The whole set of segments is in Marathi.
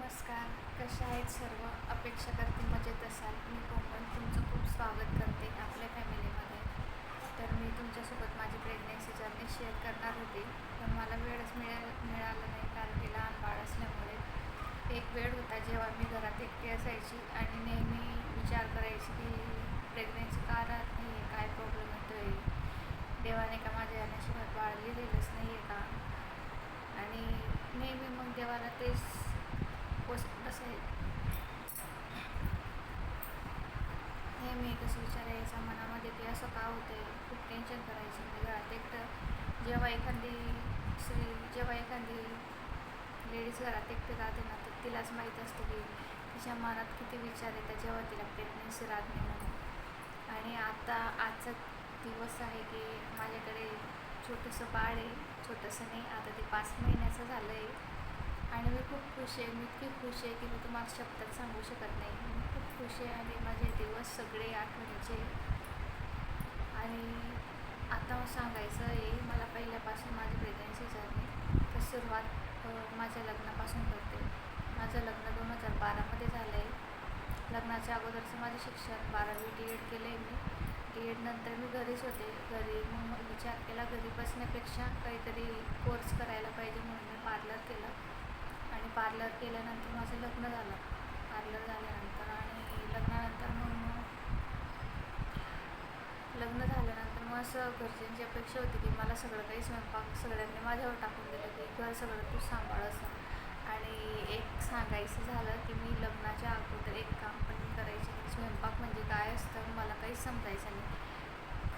नमस्कार. कशा आहेत सर्व? अपेक्षा करते मजेत असाल. मी कोमल तुमचं खूप स्वागत करते आपल्या फॅमिलीमध्ये. तर मी तुमच्यासोबत माझी प्रेग्नन्सी जर्नी शेअर करणार होते, पण मला वेळच मिळाला नाही, कारण की लहान बाळ असल्यामुळे. एक वेळ होता जेव्हा मी घरात एकटी असायची आणि नेहमी विचार करायची की प्रेग्नन्सी का राहत नाही आहे, काय प्रॉब्लेम येतो आहे, देवाने का माझ्या नशिबात बाळ लिहिलेलंच नाही आहे का. आणि नेहमी मग देवाला तेच बसाय नेहमी एकच विचार यायचा मनामध्ये की असं का होतं आहे. खूप टेन्शन करायचं मी घरात एकटं. जेव्हा एखादी लेडीज घरात एकटी राहते ना, तर तिलाच माहीत असतं की तिच्या मनात किती विचार येतात जेव्हा तिला प्रेग्नन्सी राहत नाही म्हणून. आणि आजचा दिवस आहे की माझ्याकडे छोटंसं बाळ आहे. छोटंसं नाही, आता ते 5 महिन्याचं झालं आहे. आणि मी खूप खुश आहे. मी इतकी खुश आहे की मी तुम्हाला शब्दात सांगू शकत नाही. मी खूप खुश आहे आणि माझे दिवस सगळे आठवणीचे. आणि आता सांगायचं आहे मला पहिल्यापासून माझी प्रेग्नन्सी जर्नी तर सुरुवात माझ्या लग्नापासून करते. माझं लग्न 2012मध्ये झालं आहे. लग्नाच्या अगोदरचं माझं शिक्षण 12वी D.Ed केलं आहे मी. D.Ed नंतर मी घरीच होते. घरी मग विचार केला घरी बसण्यापेक्षा काहीतरी कोर्स करायला पाहिजे, म्हणून मी पार्लर केलं. आणि पार्लर केल्यानंतर माझं लग्न झालं. पार्लर झाल्यानंतर आणि लग्न झाल्यानंतर मग असं घरच्यांची अपेक्षा होती की मला सगळं काही स्वयंपाक सगळ्यांनी माझ्यावर टाकून दिलं की घर सगळं तू सांभाळ असं. आणि एक सांगायचं झालं की मी लग्नाच्या अगोदर एक काम पण करायचे नाही. स्वयंपाक म्हणजे काय असतं मला काहीच समजायचं नाही.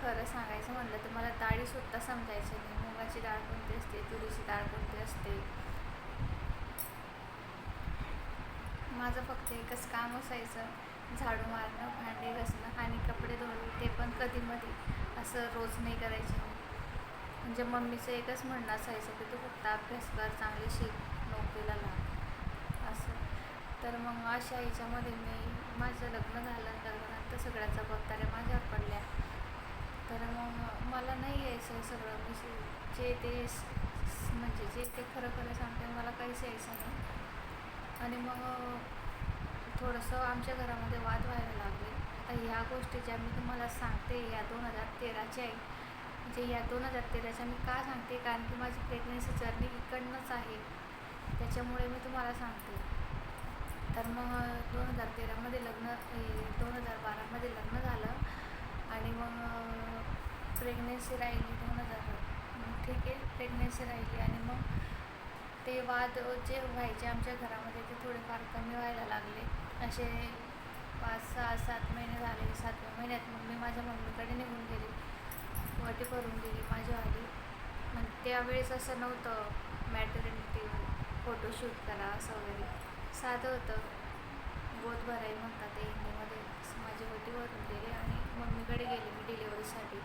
खरं सांगायचं म्हटलं तर मला डाळीसुद्धा समजायचं नाही. मुगाची डाळ कोणती असते, तुरीची डाळ कोणती असते. माझं फक्त एकच काम असायचं, झाडू मारणं, भांडे घासणं आणि कपडे धुणे. ते पण कधीमध्ये, असं रोज नाही करायचे. म्हणजे मम्मीचं एकच म्हणणं असायचं की तू फक्त अभ्यास कर, चांगली शिक, नोकरीला लाग असं. तर मग अशा ह्याच्यामध्ये माझं लग्न झाल्यानंतर सगळ्या जबाबदाऱ्या माझ्यावर पडल्या. तर मग मला नाही यायचं सगळं. जे ते खरं सांगते, मला काहीच यायचं नाही. आणि मग थोडंसं आमच्या घरामध्ये वाद व्हायला लागले. आता ह्या गोष्टी ज्या मी तुम्हाला सांगते या 2013च्या आहे. म्हणजे या 2013च्या मी का सांगते, कारण की माझी प्रेग्नन्सी जर्नी इकडनंच आहे, त्याच्यामुळे मी तुम्हाला सांगते. तर मग 2013मध्ये 2012मध्ये लग्न झालं आणि मग प्रेग्नन्सी राहिली. ठीक आहे, प्रेग्नन्सी राहिली आणि मग ते वाद जे व्हायचे आमच्या घरामध्ये ते थोडेफार कमी व्हायला लागले. असे 5-6-7 महिने झाले. 7व्या महिन्यात मग मी माझ्या मम्मीकडे निघून गेली. वटी भरून गेली माझ्यावाली. मग त्यावेळेस असं नव्हतं मॅटर्निटी फोटोशूट करा असं वगैरे. साधं होतं, गोद भराई म्हणतात ते हिंदीमध्ये. माझी वटी भरून गेली आणि मम्मीकडे गेली मी डिलिव्हरीसाठी.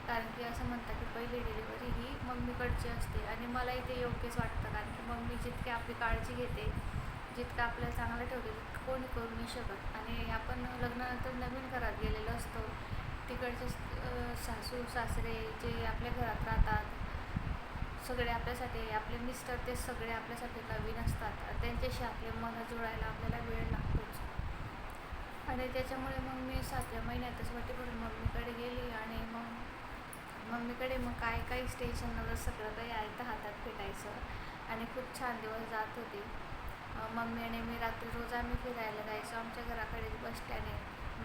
कारण की असं म्हणतात की पहिली डिलिव्हरी ही मम्मीकडची असते आणि मलाही ते योग्यच वाटतं. कारण की मम्मी जितकी आपली काळजी घेते, जितकं आपल्याला चांगलं ठेवते, तितकं कोणी करू नाही शकत. आणि आपण लग्नानंतर नवीन घरात गेलेलो असतो. तिकडचे सासू सासरे जे आपल्या घरात राहतात सगळे आपल्यासाठी, आपले मिस्टर ते सगळे आपल्यासाठी नवीन असतात. त्यांच्याशी आपले मन जुळायला आपल्याला वेळ लागतोच. आणि त्याच्यामुळे मग मी 7व्या महिन्यातच वटी भरून मम्मीकडे गेली. आणि मम्मीकडे काहीच टेन्शन नव्हतं. सगळं काही आयतं हातात भेटायचं आणि खूप छान दिवस जात होते. मम्मी आणि मी रात्री रोज आम्ही फिरायला जायचो. आमच्या घराकडे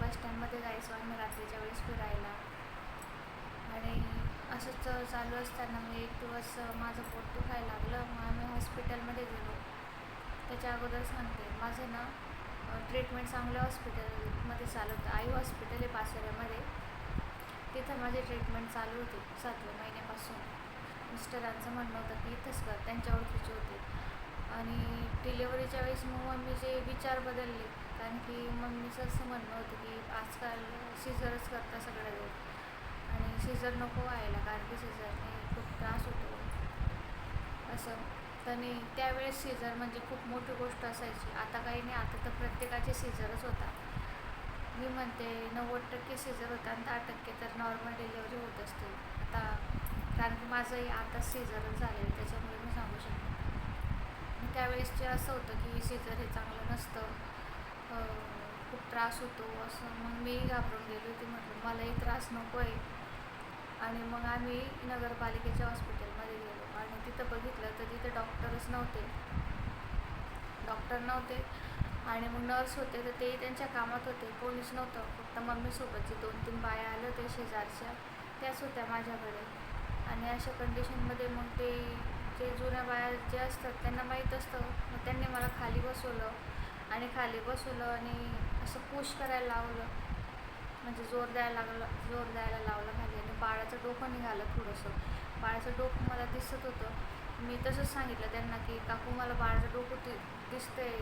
बसस्टँडमध्ये जायचो आम्ही रात्रीच्या वेळेस फिरायला. आणि असंच चालू असताना मी एक दिवस माझं पोट दुखायला लागलं. मग आम्ही हॉस्पिटलमध्ये गेलो. त्याच्या अगोदर सांगते, माझं ना ट्रीटमेंट चांगल्या हॉस्पिटलमध्ये चालू होतं. आई हॉस्पिटल आहे पाचोऱ्यामध्ये. तिथं माझी ट्रीटमेंट चालू होती 7व्या महिन्यापासून. मिस्टरांचं म्हणणं होतं की इथंच कर, त्यांच्या ओळखीचे होते. आणि डिलेवरीच्या वेळेस मग मम्मीचे विचार बदलले. कारण की मम्मीचं असं म्हणणं होतं की आजकाल सिझरच करता सगळ्याजवळ आणि सिझर नको व्हायला, कारण की सिझरने खूप त्रास होतो असं. आणि त्यावेळेस सिझर म्हणजे खूप मोठी गोष्ट असायची. आता काही नाही, आता तर प्रत्येकाचे सिझरच होतात. मी म्हणते 90% सिझर होतं आणि 10% तर नॉर्मल डिलेवरी होत असते आता. कारण की माझंही आता सिझरच झालेलं, त्याच्यामुळे मी सांगू शकते. त्यावेळेसचे असं होतं की सीझर हे चांगलं नसतं, खूप त्रास होतो असं. मग मी घाबरून गेली होती, म्हटलं मलाही त्रास नको आहे. आणि मग आम्ही नगरपालिकेच्या हॉस्पिटलमध्ये गेलो आणि तिथं बघितलं तर तिथे डॉक्टर नव्हते आणि मग नर्स होते, तर ते त्यांच्या कामात होते, कोणीच नव्हतं. फक्त मम्मीसोबतचे 2-3 बाया आल्या होत्या शेजारच्या, त्याच होत्या माझ्याकडे. आणि अशा कंडिशनमध्ये मग ते जे जुन्या बाया जे असतात त्यांना माहीत असतं. मग त्यांनी मला खाली बसवलं आणि असं पुश करायला लावलं, म्हणजे जोर द्यायला लावलं खाली. आणि बाळाचं डोकं निघालं थोडंसं, बाळाचं डोकं मला दिसत होतं. मी तसंच सांगितलं त्यांना की काकू मला बाळाचं डोकं दिसतंय.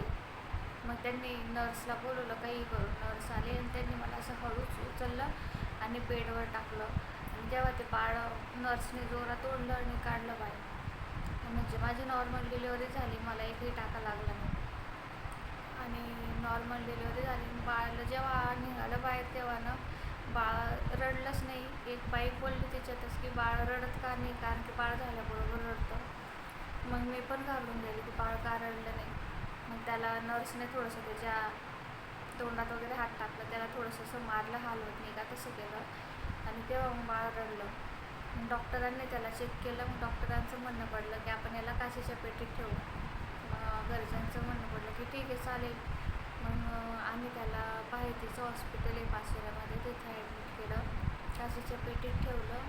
मग त्यांनी नर्सला बोलवलं, काही करून नर्स आली आणि त्यांनी मला असं हळूच उचललं आणि बेडवर टाकलं. आणि तेव्हा ते बाळ नर्सने जोरात ओढलं आणि काढलं बाहेर. म्हणजे माझी नॉर्मल डिलिव्हरी झाली, मला एकही टाका लागला नाही. आणि नॉर्मल डिलिव्हरी झाली. बाळाला जेव्हा निघालं बाहेर तेव्हा ना बाळ रडलंच नाही. एक बाई बोलली त्याच्यातच की बाळ रडत का नाही, कारण की बाळ झाल्याबरोबर रडतं. मग मी पण घाबरून गेले की बाळ का रडलं नाही. मग त्याला नर्सने थोडंसं त्याच्या तोंडात वगैरे हात टाकलं, त्याला थोडंसं असं मारलं, हालवत नाही का तसं केलं. आणि तेव्हा मग बाळ रडलं. मग डॉक्टरांनी त्याला चेक केलं. मग डॉक्टरांचं म्हणणं पडलं की आपण याला काचेच्या पेटीत ठेवू. घरच्यांचं म्हणणं पडलं की ठीक आहे चालेल. मग आम्ही त्याला तिचं हॉस्पिटल आहे पाचोऱ्यामध्ये, तिथे ॲडमिट केलं, काचेच्या पेटीत ठेवलं.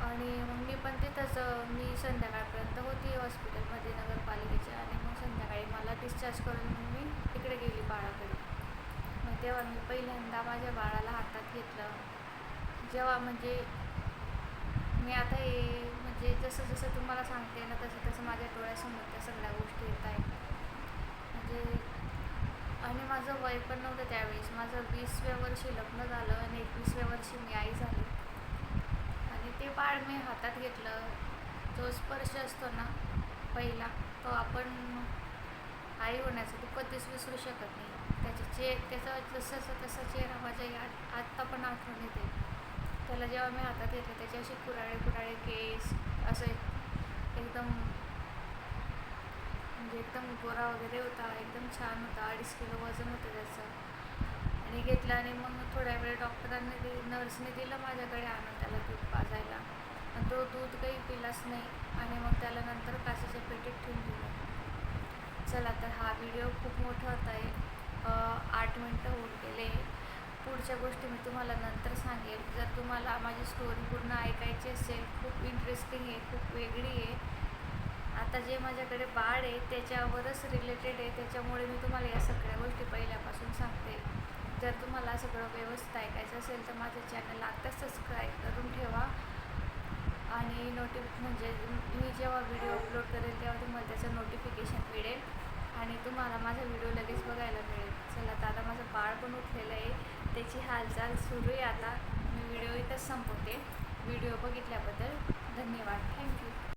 आणि मग मी पण तिथंच मी संध्याकाळपर्यंत होती हॉस्पिटलमध्ये नगरपालिकेच्या. आणि मग संध्याकाळी मला डिस्चार्ज करून मग मी तिकडे गेली बाळाकडे. मग तेव्हा मी पहिल्यांदा माझ्या बाळाला हातात घेतलं. जेव्हा म्हणजे मी आता हे म्हणजे जसं तुम्हाला सांगते ना तसं माझ्या डोळ्यासमोर त्या सगळ्या गोष्टी येत आहेत. म्हणजे आणि माझं वय पण नव्हतं त्यावेळेस. माझं 20व्या वर्षी लग्न झालं आणि 21व्या वर्षी मी आई झाली. आणि ते बाळ मी हातात घेतलं. जो स्पर्श असतो ना पहिला, तो आपण आई होण्याचा तो कधीच विसरू शकत नाही. त्याचा तसा चेहरा माझ्या आत्ता पण आठवण येते. त्याला जेव्हा मी हातात घेतलं त्याचे असे कुराळे केस, असं एकदम म्हणजे एकदम गोरा वगैरे होता, एकदम छान होता. 2.5 किलो वजन होतं त्याचं. आणि घेतलं आणि मग थोड्या वेळ नर्सने दिलं माझ्याकडे आणून त्याला दूध पाजायला. आणि तो दूध काही पिलाच नाही. आणि मग त्याला नंतर काचेच्या पेटीत ठेवून दिलं. चला, तर हा व्हिडिओ खूप मोठा होत आहे, 8 मिनटं होऊन गेले. पुढच्या गोष्टी मी तुम्हाला नंतर सांगेल. जर तुम्हाला माझी स्टोरी पूर्ण ऐकायची असेल, खूप इंटरेस्टिंग आहे, खूप वेगळी आहे. आता जे माझ्याकडे बाळ आहे त्याच्यावरच रिलेटेड आहे, त्याच्यामुळे मी तुम्हाला या सगळ्या गोष्टी पहिल्यापासून सांगते. जर तुम्हाला सगळं व्यवस्थित ऐकायचं असेल तर माझ्या चॅनलला आत्ताच सबस्क्राईब करून ठेवा. आणि म्हणजे मी जेव्हा व्हिडिओ अपलोड करेल तेव्हा तुम्हाला त्याचं नोटिफिकेशन मिळेल आणि तुम्हाला माझा व्हिडिओ लगेच बघायला मिळेल. चला, तर आता माझं बाळ पण उठलेलं आहे, त्याची हालचाल सुरू आहे. आता मी व्हिडिओ इथंच संपवते. व्हिडिओ बघितल्याबद्दल धन्यवाद. थँक्यू.